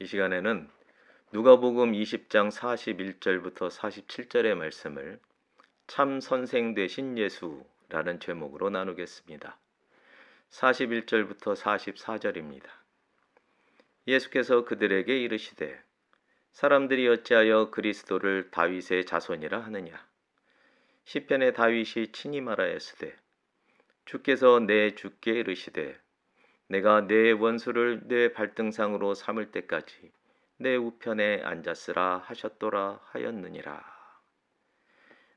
이 시간에는 누가복음 20장 41절부터 47절의 말씀을 참 선생 되신 예수라는 제목으로 나누겠습니다. 41절부터 44절입니다. 예수께서 그들에게 이르시되 사람들이 어찌하여 그리스도를 다윗의 자손이라 하느냐. 시편에 다윗이 친히 말하였으되 주께서 내 주께 이르시되 내가 내 원수를 내 발등상으로 삼을 때까지 내 우편에 앉았으라 하셨도라 하였느니라.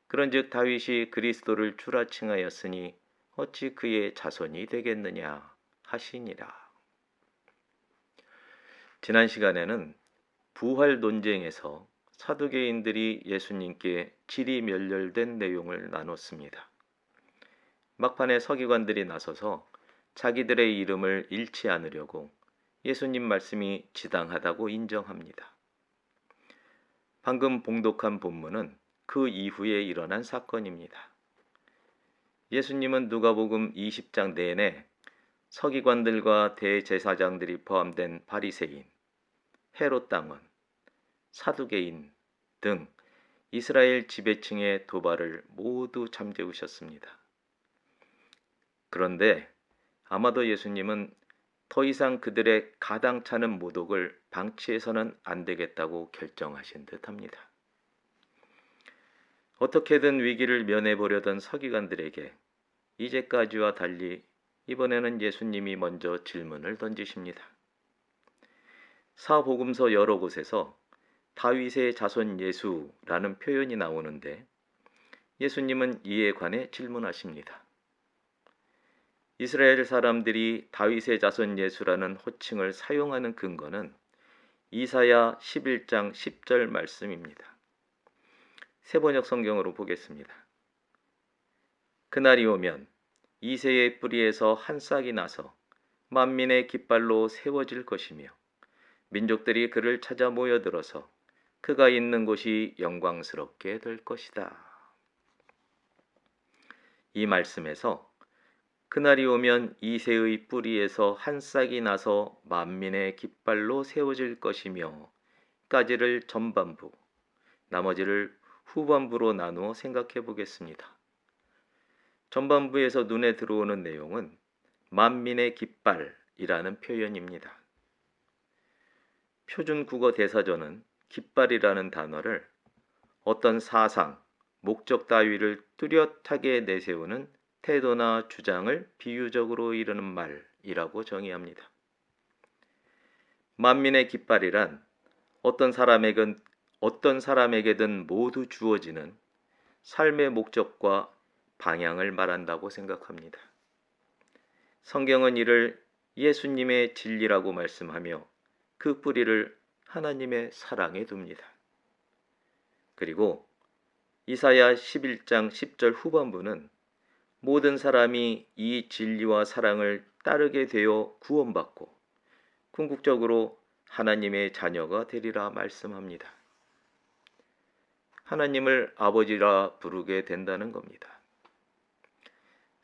그런즉 다윗이 그리스도를 주라 칭하였으니 어찌 그의 자손이 되겠느냐 하시니라. 지난 시간에는 부활 논쟁에서 사두개인들이 예수님께 질의멸렬된 내용을 나눴습니다. 막판에 서기관들이 나서서 자기들의 이름을 잃지 않으려고 예수님 말씀이 지당하다고 인정합니다. 방금 봉독한 본문은 그 이후에 일어난 사건입니다. 예수님은 누가복음 20장 내내 서기관들과 대제사장들이 포함된 바리새인, 헤롯 당원, 사두개인 등 이스라엘 지배층의 도발을 모두 잠재우셨습니다. 그런데 아마도 예수님은 더 이상 그들의 가당찮은 모독을 방치해서는 안 되겠다고 결정하신 듯합니다. 어떻게든 위기를 면해보려던 서기관들에게 이제까지와 달리 이번에는 예수님이 먼저 질문을 던지십니다. 사복음서 여러 곳에서 다윗의 자손 예수라는 표현이 나오는데 예수님은 이에 관해 질문하십니다. 이스라엘 사람들이 다윗의 자손 예수라는 호칭을 사용하는 근거는 이사야 11장 10절 말씀입니다. 세번역 성경으로 보겠습니다. 그날이 오면 이새의 뿌리에서 한 싹이 나서 만민의 깃발로 세워질 것이며 민족들이 그를 찾아 모여들어서 그가 있는 곳이 영광스럽게 될 것이다. 이 말씀에서 그날이 오면 이새의 뿌리에서 한 싹이 나서 만민의 깃발로 세워질 것이며 까지를 전반부, 나머지를 후반부로 나누어 생각해 보겠습니다. 전반부에서 눈에 들어오는 내용은 만민의 깃발이라는 표현입니다. 표준 국어 대사전은 깃발이라는 단어를 어떤 사상, 목적 따위를 뚜렷하게 내세우는 태도나 주장을 비유적으로 이르는 말이라고 정의합니다. 만민의 깃발이란 어떤 사람에게든 모두 주어지는 삶의 목적과 방향을 말한다고 생각합니다. 성경은 이를 예수님의 진리라고 말씀하며 그 뿌리를 하나님의 사랑에 둡니다. 그리고 이사야 11장 10절 후반부는 모든 사람이 이 진리와 사랑을 따르게 되어 구원받고 궁극적으로 하나님의 자녀가 되리라 말씀합니다. 하나님을 아버지라 부르게 된다는 겁니다.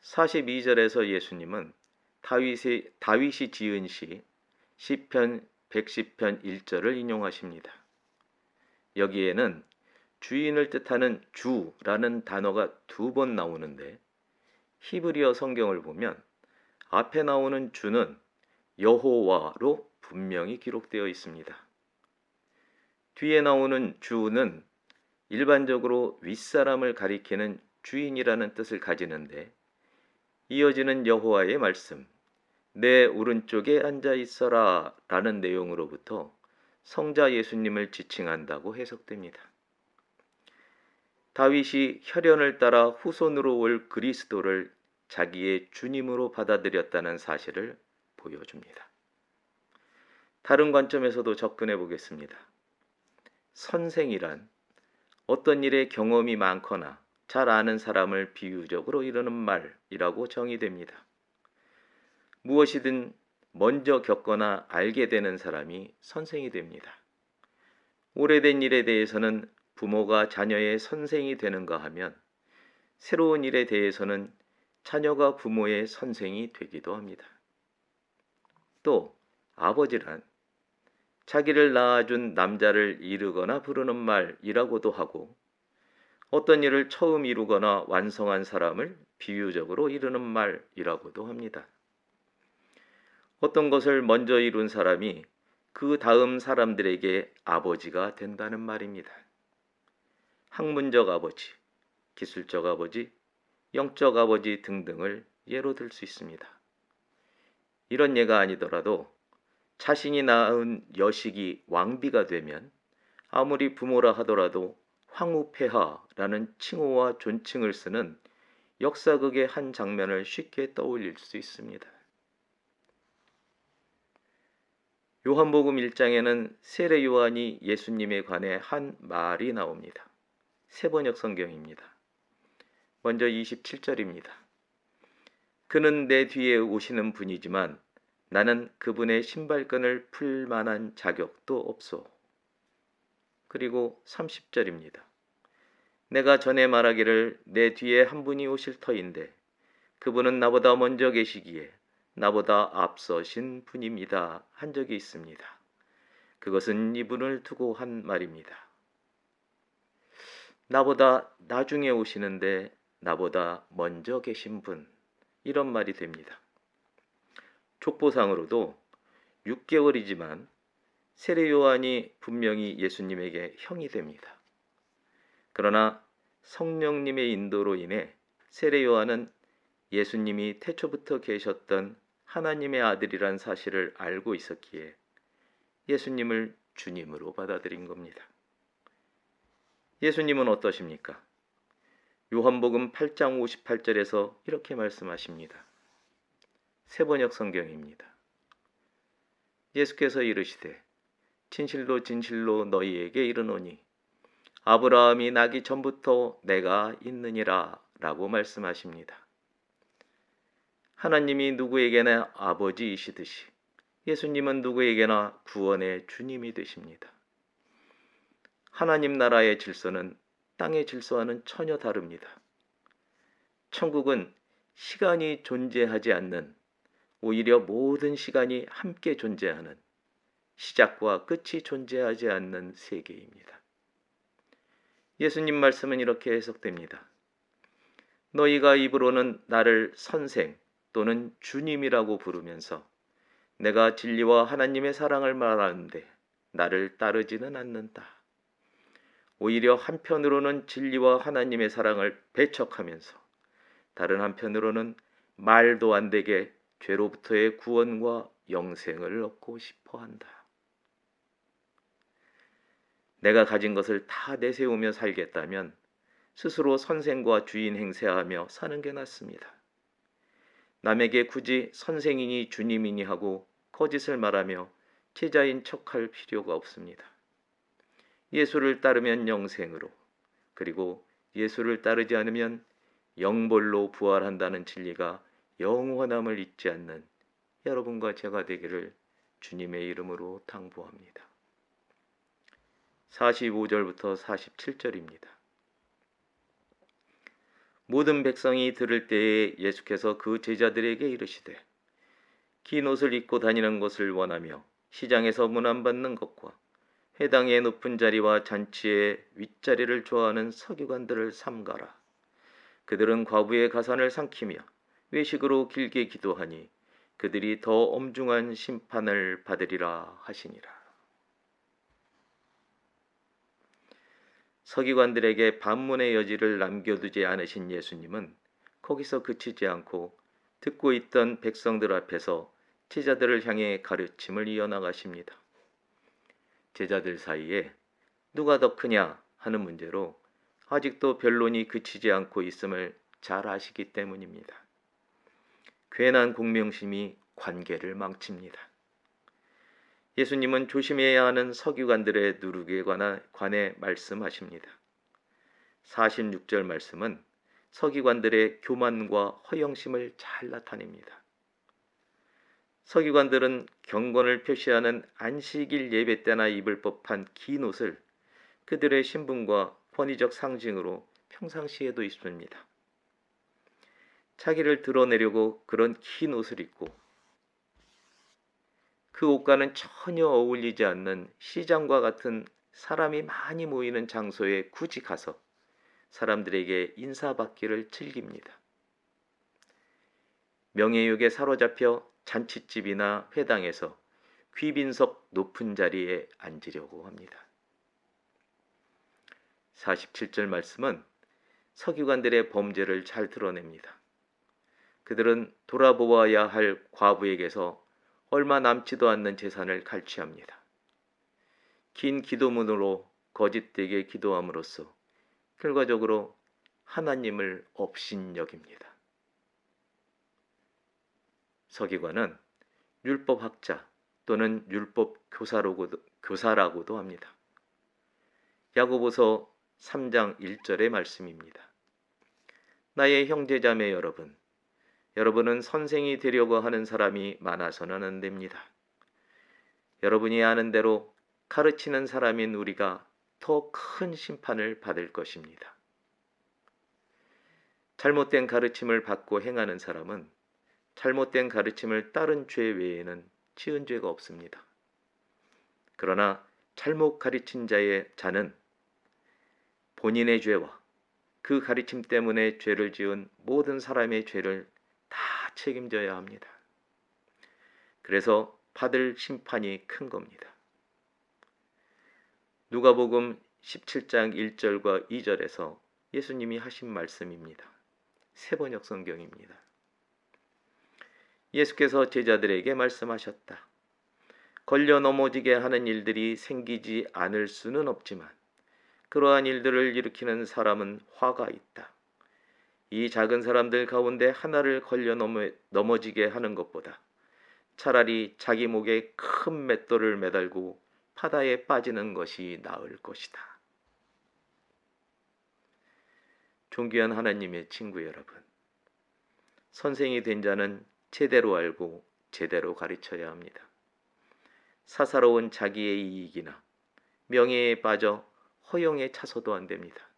42절에서 예수님은 다윗이 지은 시편 110편 1절을 인용하십니다. 여기에는 주인을 뜻하는 주라는 단어가 2번 나오는데 히브리어 성경을 보면 앞에 나오는 주는 여호와로 분명히 기록되어 있습니다. 뒤에 나오는 주는 일반적으로 윗사람을 가리키는 주인이라는 뜻을 가지는데 이어지는 여호와의 말씀, 내 오른쪽에 앉아 있어라 라는 내용으로부터 성자 예수님을 지칭한다고 해석됩니다. 다윗이 혈연을 따라 후손으로 올 그리스도를 자기의 주님으로 받아들였다는 사실을 보여줍니다. 다른 관점에서도 접근해 보겠습니다. 선생이란 어떤 일에 경험이 많거나 잘 아는 사람을 비유적으로 이르는 말이라고 정의됩니다. 무엇이든 먼저 겪거나 알게 되는 사람이 선생이 됩니다. 오래된 일에 대해서는 부모가 자녀의 선생이 되는가 하면 새로운 일에 대해서는 자녀가 부모의 선생이 되기도 합니다. 또 아버지란 자기를 낳아준 남자를 이르거나 부르는 말이라고도 하고, 어떤 일을 처음 이루거나 완성한 사람을 비유적으로 이르는 말이라고도 합니다. 어떤 것을 먼저 이룬 사람이 그 다음 사람들에게 아버지가 된다는 말입니다. 학문적 아버지, 기술적 아버지, 영적 아버지 등등을 예로 들 수 있습니다. 이런 예가 아니더라도 자신이 낳은 여식이 왕비가 되면 아무리 부모라 하더라도 황후폐하라는 칭호와 존칭을 쓰는 역사극의 한 장면을 쉽게 떠올릴 수 있습니다. 요한복음 1장에는 세례 요한이 예수님에 관해 한 말이 나옵니다. 세번역 성경입니다. 먼저 27절입니다. 그는 내 뒤에 오시는 분이지만 나는 그분의 신발끈을 풀 만한 자격도 없소. 그리고 30절입니다. 내가 전에 말하기를 내 뒤에 한 분이 오실 터인데 그분은 나보다 먼저 계시기에 나보다 앞서신 분입니다. 한 적이 있습니다. 그것은 이분을 두고 한 말입니다. 나보다 나중에 오시는데 나보다 먼저 계신 분, 이런 말이 됩니다. 족보상으로도 6개월이지만 세례 요한이 분명히 예수님에게 형이 됩니다. 그러나 성령님의 인도로 인해 세례 요한은 예수님이 태초부터 계셨던 하나님의 아들이란 사실을 알고 있었기에 예수님을 주님으로 받아들인 겁니다. 예수님은 어떠십니까? 요한복음 8장 58절에서 이렇게 말씀하십니다. 세번역 성경입니다. 예수께서 이르시되 진실로 진실로 너희에게 이르노니 아브라함이 나기 전부터 내가 있느니라 라고 말씀하십니다. 하나님이 누구에게나 아버지이시듯이 예수님은 누구에게나 구원의 주님이 되십니다. 하나님 나라의 질서는 땅의 질서와는 전혀 다릅니다. 천국은 시간이 존재하지 않는, 오히려 모든 시간이 함께 존재하는, 시작과 끝이 존재하지 않는 세계입니다. 예수님 말씀은 이렇게 해석됩니다. 너희가 입으로는 나를 선생 또는 주님이라고 부르면서 내가 진리와 하나님의 사랑을 말하는데 나를 따르지는 않는다. 오히려 한편으로는 진리와 하나님의 사랑을 배척하면서 다른 한편으로는 말도 안 되게 죄로부터의 구원과 영생을 얻고 싶어 한다. 내가 가진 것을 다 내세우며 살겠다면 스스로 선생과 주인 행세하며 사는 게 낫습니다. 남에게 굳이 선생이니 주님이니 하고 거짓을 말하며 제자인 척할 필요가 없습니다. 예수를 따르면 영생으로, 그리고 예수를 따르지 않으면 영벌로 부활한다는 진리가 영원함을 잊지 않는 여러분과 제가 되기를 주님의 이름으로 당부합니다. 45절부터 47절입니다. 모든 백성이 들을 때에 예수께서 그 제자들에게 이르시되 긴 옷을 입고 다니는 것을 원하며 시장에서 문안받는 것과 회당의 높은 자리와 잔치의 윗자리를 좋아하는 서기관들을 삼가라. 그들은 과부의 가산을 삼키며 외식으로 길게 기도하니 그들이 더 엄중한 심판을 받으리라 하시니라. 서기관들에게 반문의 여지를 남겨두지 않으신 예수님은 거기서 그치지 않고 듣고 있던 백성들 앞에서 제자들을 향해 가르침을 이어나가십니다. 제자들 사이에 누가 더 크냐 하는 문제로 아직도 변론이 그치지 않고 있음을 잘 아시기 때문입니다. 괜한 공명심이 관계를 망칩니다. 예수님은 조심해야 하는 서기관들의 누룩에 관해 말씀하십니다. 46절 말씀은 서기관들의 교만과 허영심을 잘 나타냅니다. 서기관들은 경건을 표시하는 안식일 예배 때나 입을 법한 긴 옷을 그들의 신분과 권위적 상징으로 평상시에도 입습니다. 자기를 드러내려고 그런 긴 옷을 입고 그 옷과는 전혀 어울리지 않는 시장과 같은 사람이 많이 모이는 장소에 굳이 가서 사람들에게 인사받기를 즐깁니다. 명예욕에 사로잡혀 잔칫집이나 회당에서 귀빈석 높은 자리에 앉으려고 합니다. 47절 말씀은 서기관들의 범죄를 잘 드러냅니다. 그들은 돌아보아야 할 과부에게서 얼마 남지도 않는 재산을 갈취합니다. 긴 기도문으로 거짓되게 기도함으로써 결과적으로 하나님을 업신여깁니다. 서기관은 율법학자 또는 율법 교사라고도 합니다. 야고보서 3장 1절의 말씀입니다. 나의 형제자매 여러분, 여러분은 선생이 되려고 하는 사람이 많아서는 안 됩니다. 여러분이 아는 대로 가르치는 사람인 우리가 더 큰 심판을 받을 것입니다. 잘못된 가르침을 받고 행하는 사람은 잘못된 가르침을 따른 죄 외에는 지은 죄가 없습니다. 그러나 잘못 가르친 자는 본인의 죄와 그 가르침 때문에 죄를 지은 모든 사람의 죄를 다 책임져야 합니다. 그래서 받을 심판이 큰 겁니다. 누가복음 17장 1절과 2절에서 예수님이 하신 말씀입니다. 세번역 성경입니다. 예수께서 제자들에게 말씀하셨다. 걸려 넘어지게 하는 일들이 생기지 않을 수는 없지만 그러한 일들을 일으키는 사람은 화가 있다. 이 작은 사람들 가운데 하나를 걸려 넘어지게 하는 것보다 차라리 자기 목에 큰 맷돌을 매달고 바다에 빠지는 것이 나을 것이다. 존귀한 하나님의 친구 여러분, 선생이 된 자는 제대로 알고 제대로 가르쳐야 합니다. 사사로운 자기의 이익이나 명예에 빠져 허영에 차서도 안 됩니다.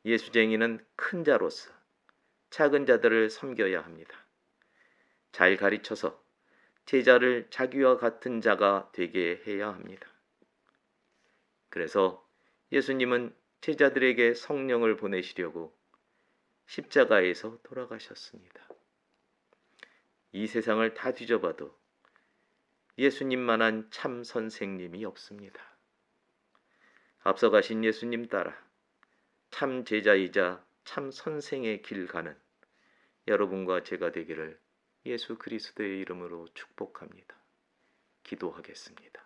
예수쟁이는 큰 자로서 작은 자들을 섬겨야 합니다. 잘 가르쳐서 제자를 자기와 같은 자가 되게 해야 합니다. 그래서 예수님은 제자들에게 성령을 보내시려고 십자가에서 돌아가셨습니다. 이 세상을 다 뒤져봐도 예수님만한 참 선생님이 없습니다. 앞서 가신 예수님 따라 참 제자이자 참 선생의 길 가는 여러분과 제가 되기를 예수 그리스도의 이름으로 축복합니다. 기도하겠습니다.